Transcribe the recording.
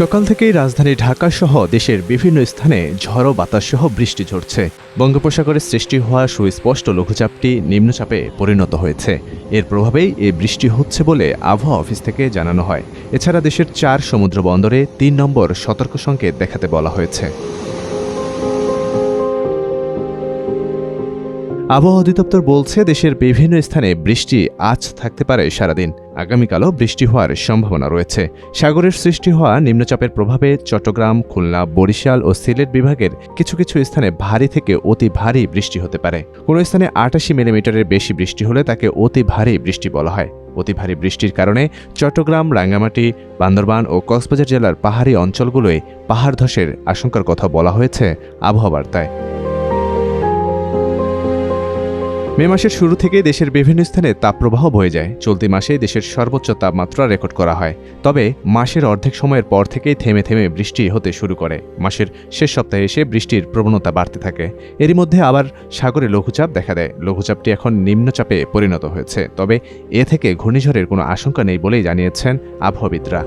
সকাল থেকেই রাজধানী ঢাকা সহ দেশের বিভিন্ন স্থানে ঝড়ো বাতাস সহ বৃষ্টি ঝরছে। বঙ্গোপসাগরে সৃষ্টি হওয়া সুস্পষ্ট লঘুচাপটি নিম্নচাপে পরিণত হয়েছে। এর প্রভাবেই এই বৃষ্টি হচ্ছে বলে আবহাওয়া অফিস থেকে জানানো হয়। এছাড়া দেশের 4 সমুদ্র বন্দরে 3 নম্বর সতর্ক সংকেত দেখাতে বলা হয়েছে। আবহাওয়া অধিদপ্তর বলছে, দেশের বিভিন্ন স্থানে বৃষ্টি আজ থাকতে পারে সারাদিন। আগামীকালও বৃষ্টি হওয়ার সম্ভাবনা রয়েছে। সাগরের সৃষ্টি হওয়া নিম্নচাপের প্রভাবে চট্টগ্রাম, খুলনা, বরিশাল ও সিলেট বিভাগের কিছু কিছু স্থানে ভারী থেকে অতি ভারী বৃষ্টি হতে পারে। কোনো স্থানে 88 মিলিমিটারের বেশি বৃষ্টি হলে তাকে অতি ভারী বৃষ্টি বলা হয়। অতি ভারী বৃষ্টির কারণে চট্টগ্রাম, রাঙ্গামাটি, বান্দরবান ও কক্সবাজার জেলার পাহাড়ি অঞ্চলগুলোয় পাহাড় ধসের আশঙ্কার কথা বলা হয়েছে আবহাওয়া বার্তায়। মে মাসের শুরু থেকে দেশের বিভিন্ন স্থানে তাপপ্রবাহ বয়ে যায়। চলতি মাসে দেশের সর্বোচ্চ তাপমাত্রা রেকর্ড করা হয়। তবে মাসের অর্ধেক সময়ের পর থেকেই থেমে থেমে বৃষ্টি হতে শুরু করে। মাসের শেষ সপ্তাহে এসে বৃষ্টির প্রবণতা বাড়তে থাকে। এরই মধ্যে আবার সাগরে লঘুচাপ দেখা দেয়। লঘুচাপটি এখন নিম্নচাপে পরিণত হয়েছে। তবে এ থেকে ঘূর্ণিঝড়ের কোনো আশঙ্কা নেই বলেই জানিয়েছেন আবহাওয়াবিদরা।